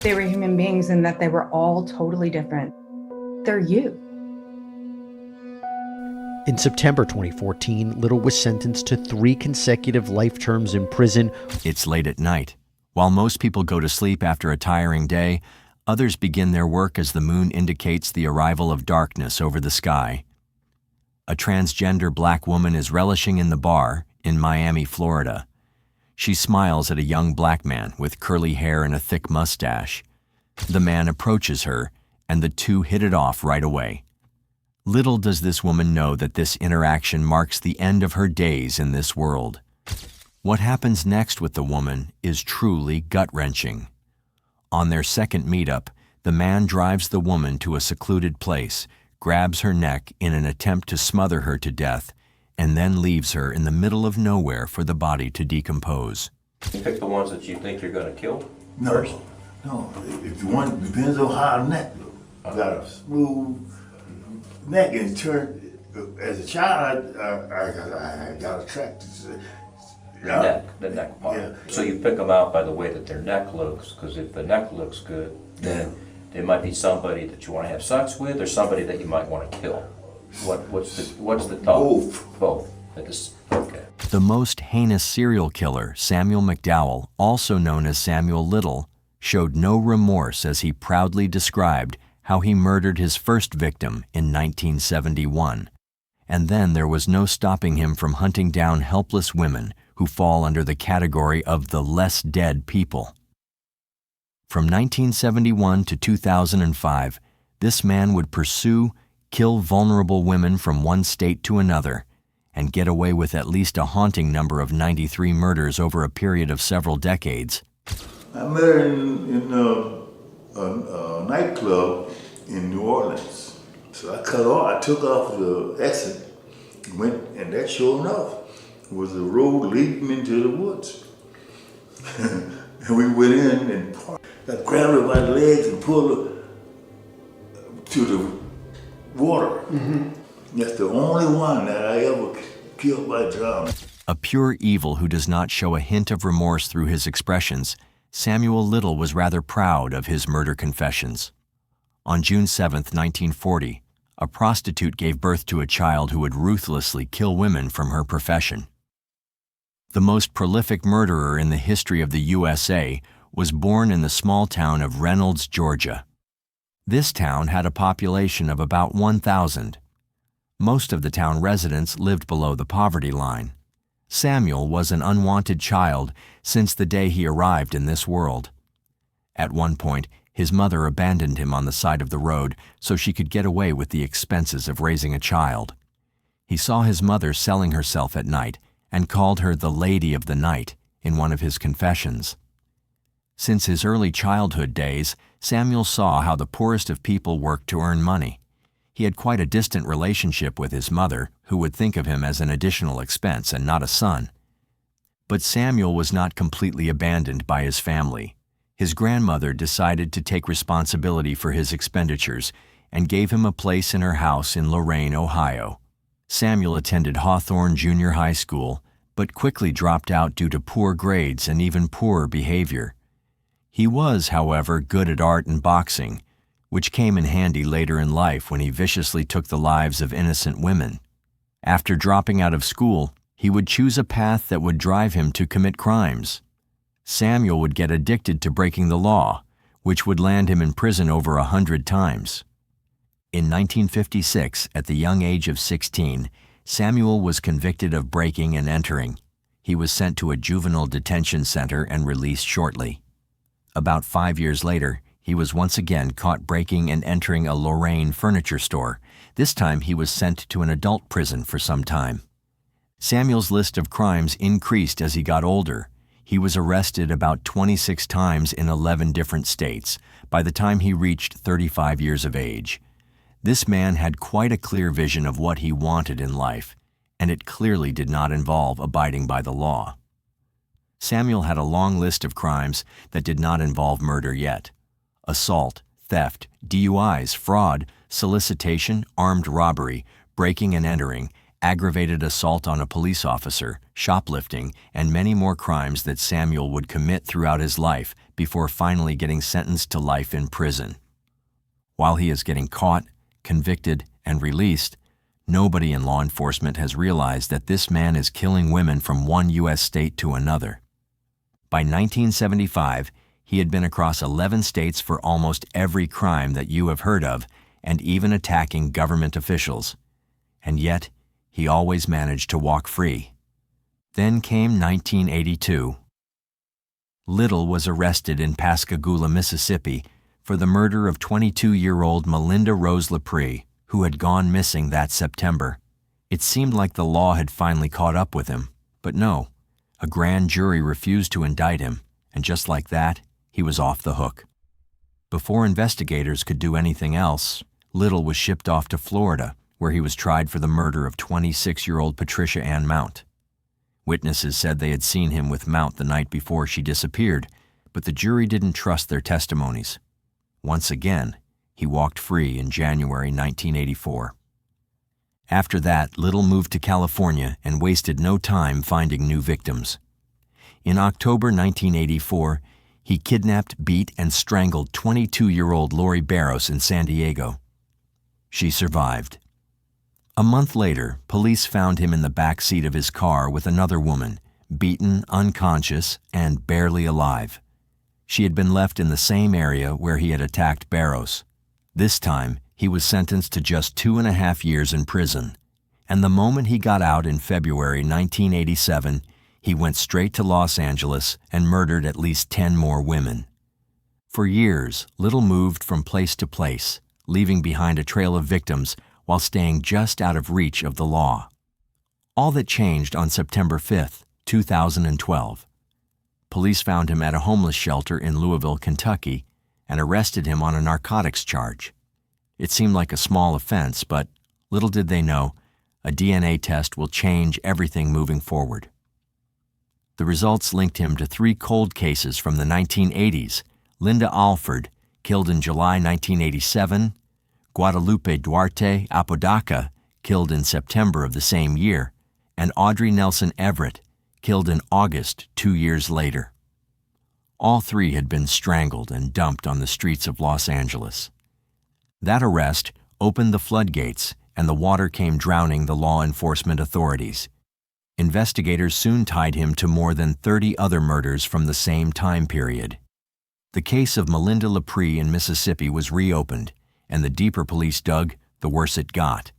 They were human beings and that they were all totally different. They're you. In September 2014, Little was sentenced to 3 consecutive life terms in prison. It's late at night. While most people go to sleep after a tiring day, others begin their work as the moon indicates the arrival of darkness over the sky. A transgender black woman is relishing in the bar in Miami, Florida. She smiles at a young black man with curly hair and a thick mustache. The man approaches her, and the two hit it off right away. Little does this woman know that this interaction marks the end of her days in this world. What happens next with the woman is truly gut-wrenching. On their second meetup, the man drives the woman to a secluded place, grabs her neck in an attempt to smother her to death, and then leaves her in the middle of nowhere for the body to decompose. You pick the ones that you think you're going to kill? No, first? no. If you want, depends on how her neck looks. I got a smooth neck and turn. As a child, I got attracted to The neck part. Yeah. So you pick them out by the way that their neck looks, because if the neck looks good, then there might be somebody that you want to have sex with, or somebody that you might want to kill. What's the thought? Both. Okay. The most heinous serial killer, Samuel McDowell, also known as Samuel Little, showed no remorse as he proudly described how he murdered his first victim in 1971. And then there was no stopping him from hunting down helpless women who fall under the category of the less dead people. From 1971 to 2005, this man would pursue, kill vulnerable women from one state to another, and get away with at least a haunting number of 93 murders over a period of several decades. I met her in a nightclub in New Orleans. So I took off the exit, went, and that sure enough was a road leading into the woods. And we went in and parked. I grabbed her by the legs and pulled her to the water. Mm-hmm. That's the only one that I ever killed by drowning. A pure evil who does not show a hint of remorse through his expressions, Samuel Little was rather proud of his murder confessions. On June 7, 1940, a prostitute gave birth to a child who would ruthlessly kill women from her profession. The most prolific murderer in the history of the USA was born in the small town of Reynolds, Georgia. This town had a population of about 1,000. Most of the town residents lived below the poverty line. Samuel was an unwanted child since the day he arrived in this world. At one point, his mother abandoned him on the side of the road so she could get away with the expenses of raising a child. He saw his mother selling herself at night and called her the Lady of the Night in one of his confessions. Since his early childhood days, Samuel saw how the poorest of people worked to earn money. He had quite a distant relationship with his mother, who would think of him as an additional expense and not a son. But Samuel was not completely abandoned by his family. His grandmother decided to take responsibility for his expenditures and gave him a place in her house in Lorain, Ohio. Samuel attended Hawthorne Junior High School, but quickly dropped out due to poor grades and even poorer behavior. He was, however, good at art and boxing, which came in handy later in life when he viciously took the lives of innocent women. After dropping out of school, he would choose a path that would drive him to commit crimes. Samuel would get addicted to breaking the law, which would land him in prison over 100 times. In 1956, at the young age of 16, Samuel was convicted of breaking and entering. He was sent to a juvenile detention center and released shortly. About 5 years later, he was once again caught breaking and entering a Lorain furniture store. This time he was sent to an adult prison for some time. Samuel's list of crimes increased as he got older. He was arrested about 26 times in 11 different states by the time he reached 35 years of age. This man had quite a clear vision of what he wanted in life, and it clearly did not involve abiding by the law. Samuel had a long list of crimes that did not involve murder yet: assault, theft, DUIs, fraud, solicitation, armed robbery, breaking and entering, aggravated assault on a police officer, shoplifting, and many more crimes that Samuel would commit throughout his life before finally getting sentenced to life in prison. While he is getting caught, convicted, and released, nobody in law enforcement has realized that this man is killing women from one U.S. state to another. By 1975, he had been across 11 states for almost every crime that you have heard of, and even attacking government officials. And yet, he always managed to walk free. Then came 1982. Little was arrested in Pascagoula, Mississippi, for the murder of 22-year-old Melinda Rose Lepre, who had gone missing that September. It seemed like the law had finally caught up with him, but no. A grand jury refused to indict him, and just like that, he was off the hook. Before investigators could do anything else, Little was shipped off to Florida, where he was tried for the murder of 26-year-old Patricia Ann Mount. Witnesses said they had seen him with Mount the night before she disappeared, but the jury didn't trust their testimonies. Once again, he walked free in January 1984. After that, Little moved to California and wasted no time finding new victims. In October 1984, he kidnapped, beat, and strangled 22-year-old Lori Barros in San Diego. She survived. A month later, police found him in the back seat of his car with another woman, beaten, unconscious, and barely alive. She had been left in the same area where he had attacked Barros. This time, he was sentenced to just 2.5 years in prison, and the moment he got out in February 1987, he went straight to Los Angeles and murdered at least 10 more women. For years, Little moved from place to place, leaving behind a trail of victims while staying just out of reach of the law. All that changed on September 5, 2012. Police found him at a homeless shelter in Louisville, Kentucky, and arrested him on a narcotics charge. It seemed like a small offense, but little did they know, a DNA test will change everything moving forward. The results linked him to 3 cold cases from the 1980s: Linda Alford, killed in July 1987, Guadalupe Duarte Apodaca, killed in September of the same year, and Audrey Nelson Everett, killed in August 2 years later. All 3 had been strangled and dumped on the streets of Los Angeles. That arrest opened the floodgates, and the water came drowning the law enforcement authorities. Investigators soon tied him to more than 30 other murders from the same time period. The case of Melinda Lepre in Mississippi was reopened, and the deeper police dug, the worse it got.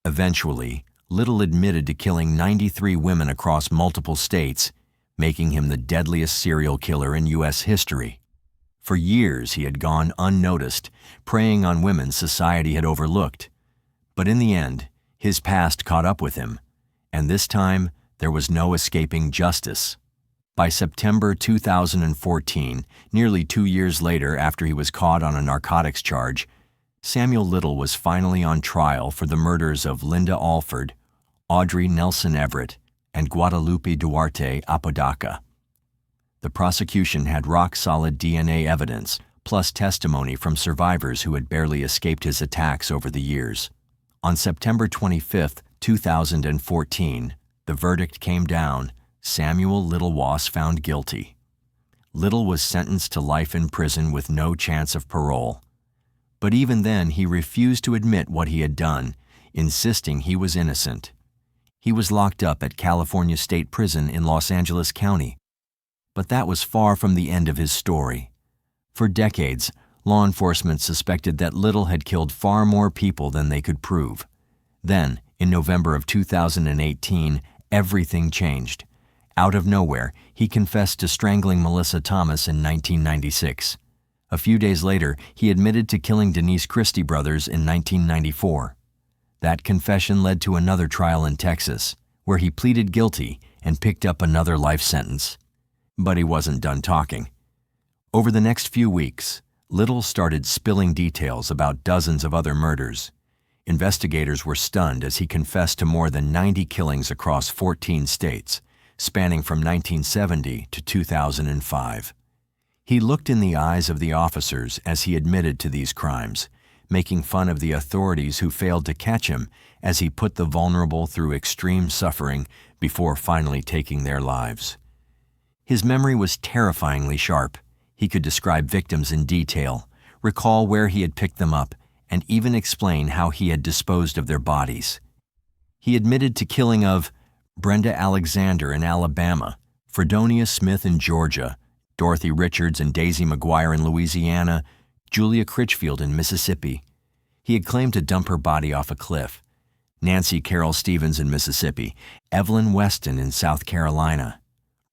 Eventually, Little admitted to killing 93 women across multiple states, making him the deadliest serial killer in U.S. history. For years he had gone unnoticed, preying on women society had overlooked. But in the end, his past caught up with him, and this time there was no escaping justice. By September 2014, nearly 2 years later after he was caught on a narcotics charge, Samuel Little was finally on trial for the murders of Linda Alford, Audrey Nelson Everett, and Guadalupe Duarte Apodaca. The prosecution had rock-solid DNA evidence, plus testimony from survivors who had barely escaped his attacks over the years. On September 25, 2014, the verdict came down: Samuel Little was found guilty. Little was sentenced to life in prison with no chance of parole. But even then, he refused to admit what he had done, insisting he was innocent. He was locked up at California State Prison in Los Angeles County. But that was far from the end of his story. For decades, law enforcement suspected that Little had killed far more people than they could prove. Then, in November of 2018, everything changed. Out of nowhere, he confessed to strangling Melissa Thomas in 1996. A few days later, he admitted to killing Denise Christie brothers in 1994. That confession led to another trial in Texas, where he pleaded guilty and picked up another life sentence. But he wasn't done talking. Over the next few weeks, Little started spilling details about dozens of other murders. Investigators were stunned as he confessed to more than 90 killings across 14 states, spanning from 1970 to 2005. He looked in the eyes of the officers as he admitted to these crimes, making fun of the authorities who failed to catch him as he put the vulnerable through extreme suffering before finally taking their lives. His memory was terrifyingly sharp. He could describe victims in detail, recall where he had picked them up, and even explain how he had disposed of their bodies. He admitted to killing of Brenda Alexander in Alabama, Fredonia Smith in Georgia, Dorothy Richards and Daisy McGuire in Louisiana, Julia Critchfield in Mississippi. He had claimed to dump her body off a cliff. Nancy Carroll Stevens in Mississippi, Evelyn Weston in South Carolina,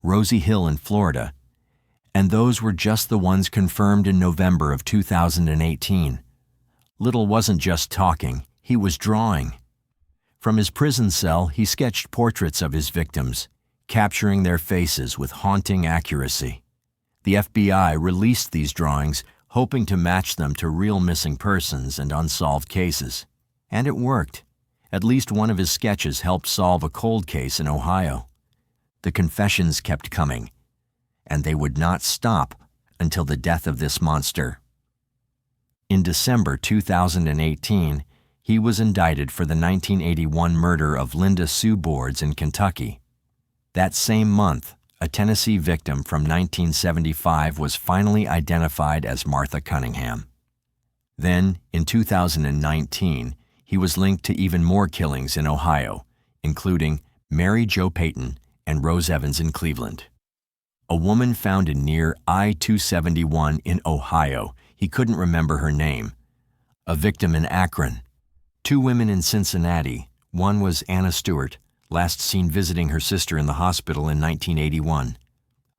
Rosie Hill in Florida. And those were just the ones confirmed in November of 2018. Little wasn't just talking, he was drawing. From his prison cell, he sketched portraits of his victims, capturing their faces with haunting accuracy. The FBI released these drawings, hoping to match them to real missing persons and unsolved cases. And it worked. At least one of his sketches helped solve a cold case in Ohio. The confessions kept coming, and they would not stop until the death of this monster. In December 2018, he was indicted for the 1981 murder of Linda Sue Boards in Kentucky. That same month, a Tennessee victim from 1975 was finally identified as Martha Cunningham. Then, in 2019, he was linked to even more killings in Ohio, including Mary Jo Payton and Rose Evans in Cleveland. A woman found in near I-271 in Ohio, he couldn't remember her name. A victim in Akron. 2 women in Cincinnati. One was Anna Stewart, last seen visiting her sister in the hospital in 1981.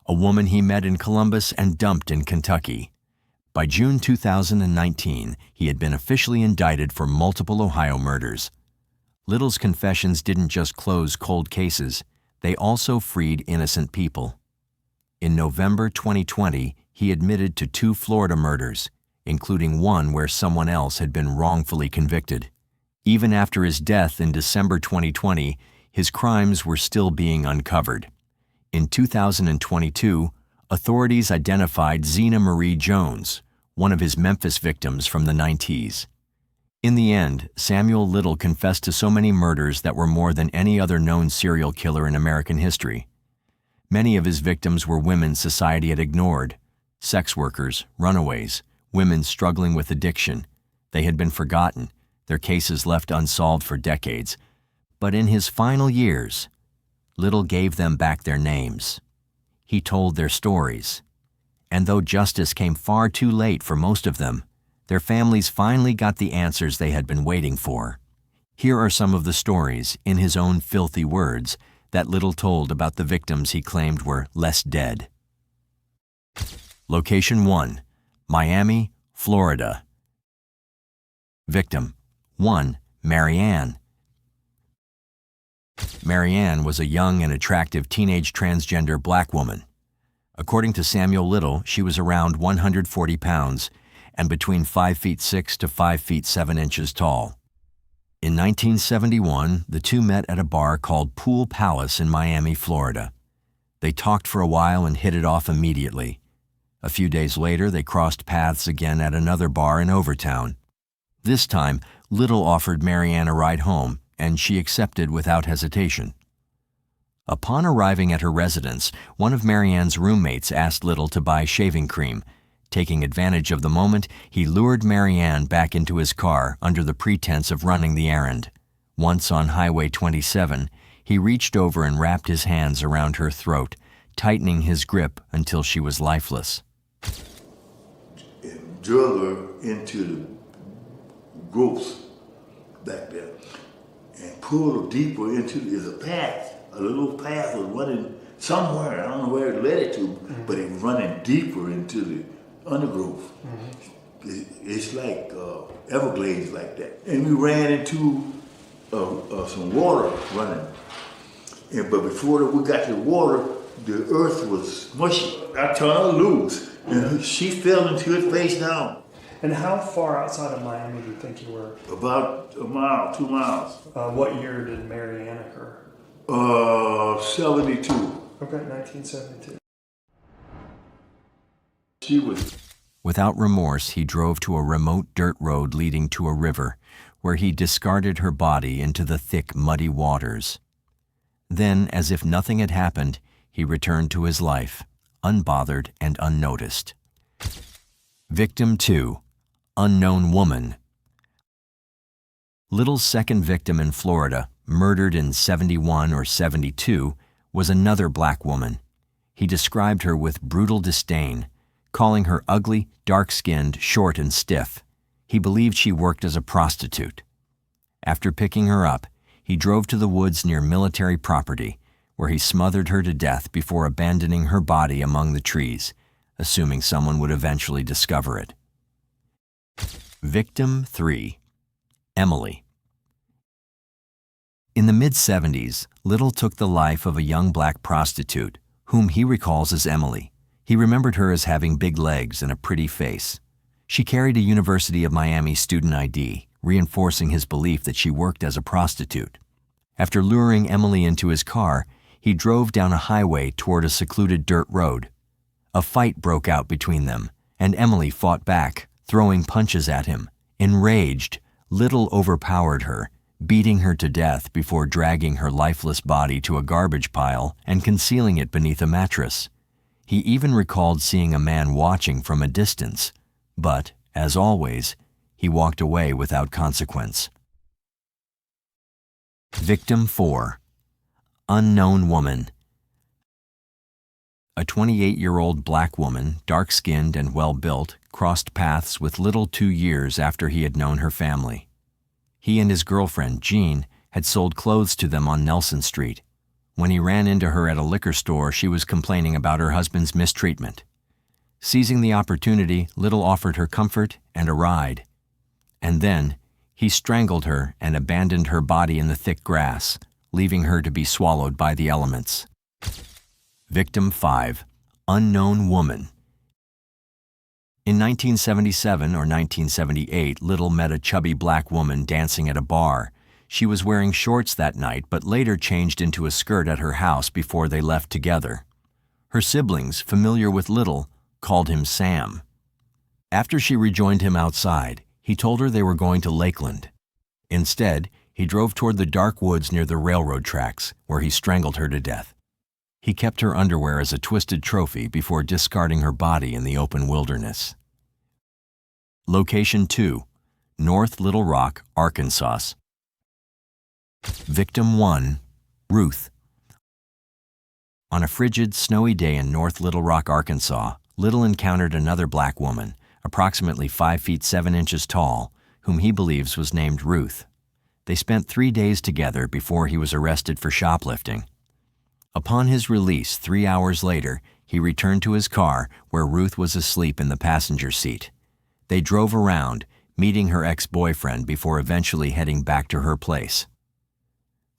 A woman he met in Columbus and dumped in Kentucky. By June 2019, he had been officially indicted for multiple Ohio murders. Little's confessions didn't just close cold cases, they also freed innocent people. In November 2020, he admitted to 2 Florida murders, including one where someone else had been wrongfully convicted. Even after his death in December 2020, his crimes were still being uncovered. In 2022, authorities identified Zena Marie Jones, one of his Memphis victims from the 90s. In the end, Samuel Little confessed to so many murders that were more than any other known serial killer in American history. Many of his victims were women society had ignored, sex workers, runaways, women struggling with addiction. They had been forgotten, their cases left unsolved for decades. But in his final years, Little gave them back their names. He told their stories. And though justice came far too late for most of them, their families finally got the answers they had been waiting for. Here are some of the stories, in his own filthy words, that Little told about the victims he claimed were less dead. Location 1, Miami, Florida. Victim 1, Marianne. Marianne was a young and attractive teenage transgender black woman. According to Samuel Little, she was around 140 pounds and between 5 feet 6 to 5 feet 7 inches tall. In 1971, the two met at a bar called Pool Palace in Miami, Florida. They talked for a while and hit it off immediately. A few days later, they crossed paths again at another bar in Overtown. This time, Little offered Marianne a ride home, and she accepted without hesitation. Upon arriving at her residence, one of Marianne's roommates asked Little to buy shaving cream. Taking advantage of the moment, he lured Marianne back into his car under the pretense of running the errand. Once on Highway 27, he reached over and wrapped his hands around her throat, tightening his grip until she was lifeless. And drug her into the groups back there and pulled her deeper into there's a path. A little path was running somewhere. I don't know where it led it to, but it was running deeper into the undergrowth. It's like Everglades like that. And we ran into some water running. But before we got to the water, the earth was mushy. I turned her loose, and she fell into it face down. And how far outside of Miami do you think you were? About a mile, 2 miles. What year did Marianne occur? 72. Okay, 1972. She was Without remorse, he drove to a remote dirt road leading to a river, where he discarded her body into the thick, muddy waters. Then, as if nothing had happened, he returned to his life, unbothered and unnoticed. Victim 2. Unknown woman. Little's second victim in Florida, murdered in 71 or 72, was another black woman. He described her with brutal disdain, calling her ugly, dark-skinned, short and stiff. He believed she worked as a prostitute. After picking her up, he drove to the woods near military property, where he smothered her to death before abandoning her body among the trees, assuming someone would eventually discover it. Victim 3. Emily. In the mid-70s, Little took the life of a young black prostitute, whom he recalls as Emily. He remembered her as having big legs and a pretty face. She carried a University of Miami student ID, reinforcing his belief that she worked as a prostitute. After luring Emily into his car, he drove down a highway toward a secluded dirt road. A fight broke out between them, and Emily fought back, throwing punches at him. Enraged, Little overpowered her, beating her to death before dragging her lifeless body to a garbage pile and concealing it beneath a mattress. He even recalled seeing a man watching from a distance, but, as always, he walked away without consequence. Victim 4. Unknown woman. A 28-year-old black woman, dark-skinned and well-built, crossed paths with Little 2 years after he had known her family. He and his girlfriend, Jean, had sold clothes to them on Nelson Street. When he ran into her at a liquor store, she was complaining about her husband's mistreatment. Seizing the opportunity, Little offered her comfort and a ride. And then, he strangled her and abandoned her body in the thick grass, leaving her to be swallowed by the elements. Victim 5. Unknown woman. In 1977 or 1978, Little met a chubby black woman dancing at a bar. She was wearing shorts that night, but later changed into a skirt at her house before they left together. Her siblings, familiar with Little, called him Sam. After she rejoined him outside, he told her they were going to Lakeland. Instead, he drove toward the dark woods near the railroad tracks, where he strangled her to death. He kept her underwear as a twisted trophy before discarding her body in the open wilderness. Location 2. North Little Rock, Arkansas. Victim 1. Ruth. On a frigid, snowy day in North Little Rock, Arkansas, Little encountered another black woman, approximately 5 feet 7 inches tall, whom he believes was named Ruth. They spent 3 days together before he was arrested for shoplifting. Upon his release 3 hours later, he returned to his car where Ruth was asleep in the passenger seat. They drove around, meeting her ex-boyfriend before eventually heading back to her place.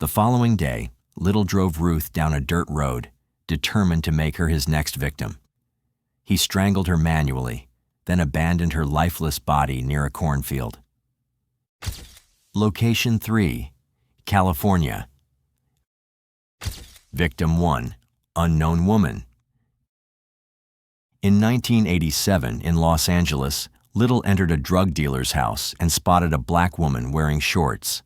The following day, Little drove Ruth down a dirt road, determined to make her his next victim. He strangled her manually, then abandoned her lifeless body near a cornfield. Location 3. California. Victim 1. Unknown woman. In 1987, in Los Angeles, Little entered a drug dealer's house and spotted a black woman wearing shorts.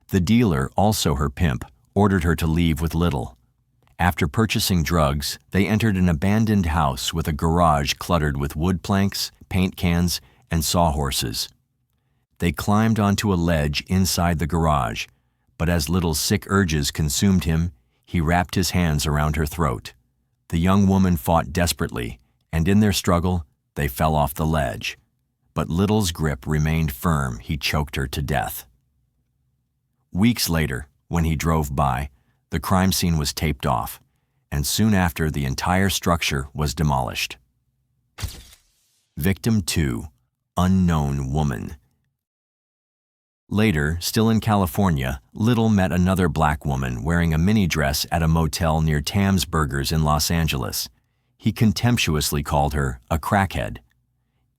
The dealer, also her pimp, ordered her to leave with Little. After purchasing drugs, they entered an abandoned house with a garage cluttered with wood planks, paint cans, and sawhorses. They climbed onto a ledge inside the garage, but as Little's sick urges consumed him, he wrapped his hands around her throat. The young woman fought desperately, and in their struggle, they fell off the ledge. But Little's grip remained firm. He choked her to death. Weeks later, when he drove by, the crime scene was taped off, and soon after the entire structure was demolished. Victim 2. Unknown woman. Later, still in California, Little met another black woman wearing a mini dress at a motel near Tam's Burgers in Los Angeles. He contemptuously called her a crackhead.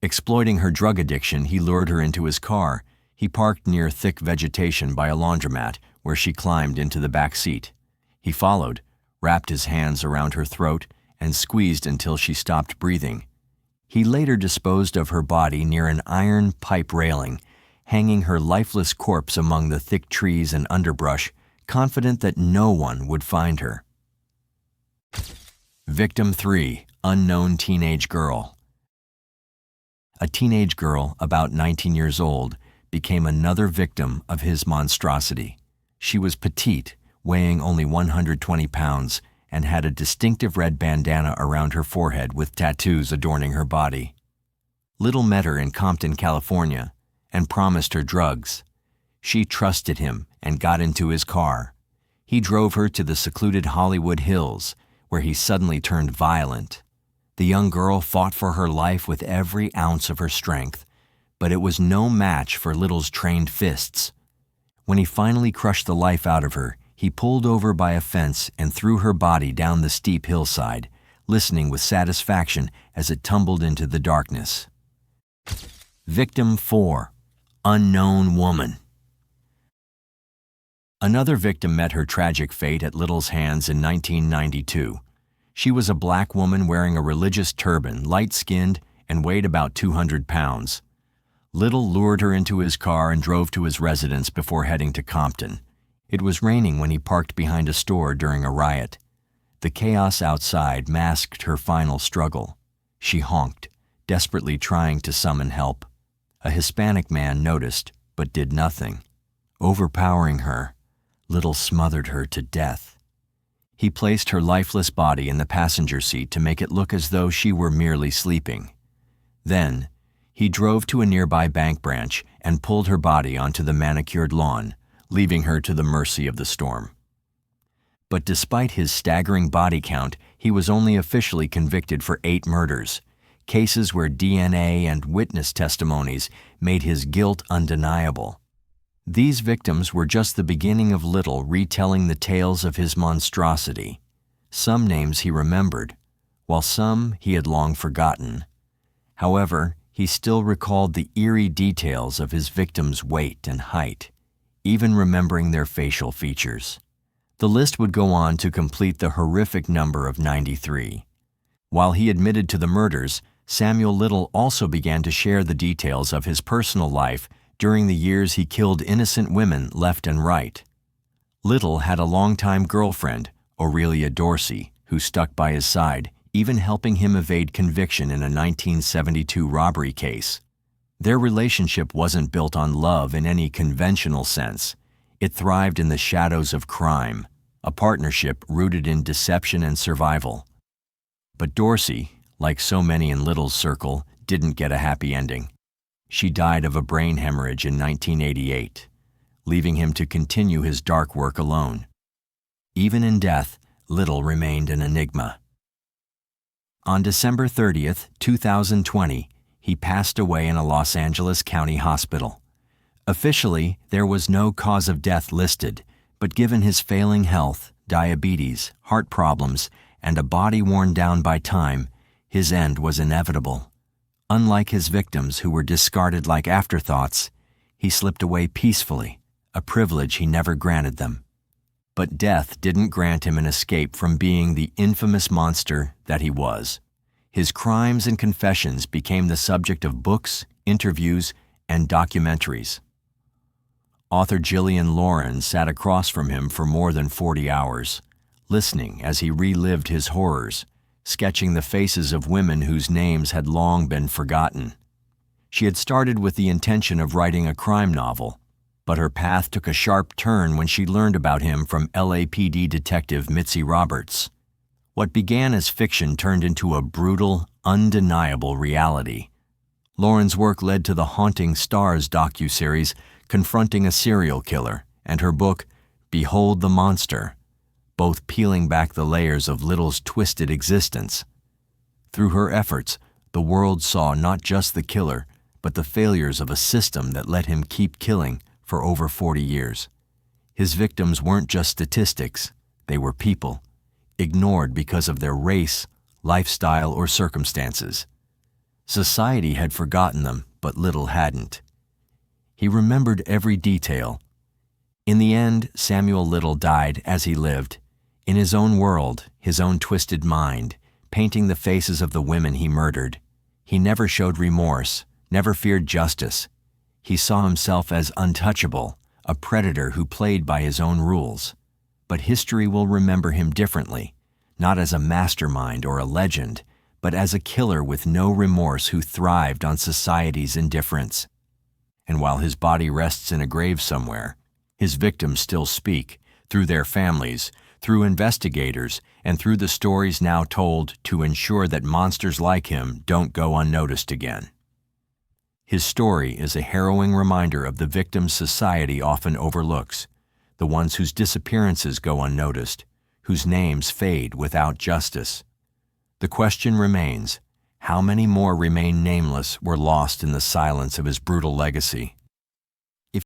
Exploiting her drug addiction, he lured her into his car. He parked near thick vegetation by a laundromat, where she climbed into the back seat. He followed, wrapped his hands around her throat, and squeezed until she stopped breathing. He later disposed of her body near an iron pipe railing, hanging her lifeless corpse among the thick trees and underbrush, confident that no one would find her. Victim 3, unknown teenage girl. A teenage girl, about 19 years old, became another victim of his monstrosity. She was petite, weighing only 120 pounds, and had a distinctive red bandana around her forehead with tattoos adorning her body. Little met her in Compton, California, and promised her drugs. She trusted him and got into his car. He drove her to the secluded Hollywood Hills, where he suddenly turned violent. The young girl fought for her life with every ounce of her strength, but it was no match for Little's trained fists. When he finally crushed the life out of her, he pulled over by a fence and threw her body down the steep hillside, listening with satisfaction as it tumbled into the darkness. Victim 4, unknown woman. Another victim met her tragic fate at Little's hands in 1992. She was a black woman wearing a religious turban, light-skinned, and weighed about 200 pounds. Little lured her into his car and drove to his residence before heading to Compton. It was raining when he parked behind a store during a riot. The chaos outside masked her final struggle. She honked, desperately trying to summon help. A Hispanic man noticed, but did nothing. Overpowering her, Little smothered her to death. He placed her lifeless body in the passenger seat to make it look as though she were merely sleeping. Then, he drove to a nearby bank branch and pulled her body onto the manicured lawn, leaving her to the mercy of the storm. But despite his staggering body count, he was only officially convicted for 8 murders, cases where DNA and witness testimonies made his guilt undeniable. These victims were just the beginning of Little retelling the tales of his monstrosity. Some names he remembered, while some he had long forgotten. However, he still recalled the eerie details of his victims' weight and height, even remembering their facial features. The list would go on to complete the horrific number of 93. While he admitted to the murders, Samuel Little also began to share the details of his personal life during the years he killed innocent women left and right. Little had a longtime girlfriend, Aurelia Dorsey, who stuck by his side, even helping him evade conviction in a 1972 robbery case. Their relationship wasn't built on love in any conventional sense. It thrived in the shadows of crime, a partnership rooted in deception and survival. But Dorsey, like so many in Little's circle, didn't get a happy ending. She died of a brain hemorrhage in 1988, leaving him to continue his dark work alone. Even in death, Little remained an enigma. On December 30th, 2020, he passed away in a Los Angeles County hospital. Officially, there was no cause of death listed, but given his failing health, diabetes, heart problems, and a body worn down by time, his end was inevitable. Unlike his victims who were discarded like afterthoughts, he slipped away peacefully, a privilege he never granted them. But death didn't grant him an escape from being the infamous monster that he was. His crimes and confessions became the subject of books, interviews, and documentaries. Author Gillian Lauren sat across from him for more than 40 hours, listening as he relived his horrors, sketching the faces of women whose names had long been forgotten. She had started with the intention of writing a crime novel, but her path took a sharp turn when she learned about him from LAPD detective Mitzi Roberts. What began as fiction turned into a brutal, undeniable reality. Lauren's work led to the haunting Stars docuseries Confronting a Serial Killer and her book Behold the Monster, both peeling back the layers of Little's twisted existence. Through her efforts, the world saw not just the killer, but the failures of a system that let him keep killing for over 40 years. His victims weren't just statistics, they were people, ignored because of their race, lifestyle, or circumstances. Society had forgotten them, but Little hadn't. He remembered every detail. In the end, Samuel Little died as he lived, in his own world, his own twisted mind, painting the faces of the women he murdered. He never showed remorse, never feared justice. He saw himself as untouchable, a predator who played by his own rules. But history will remember him differently, not as a mastermind or a legend, but as a killer with no remorse who thrived on society's indifference. And while his body rests in a grave somewhere, his victims still speak, through their families, through investigators, and through the stories now told to ensure that monsters like him don't go unnoticed again. His story is a harrowing reminder of the victims society often overlooks, the ones whose disappearances go unnoticed, whose names fade without justice. The question remains, how many more remain nameless, were lost in the silence of his brutal legacy?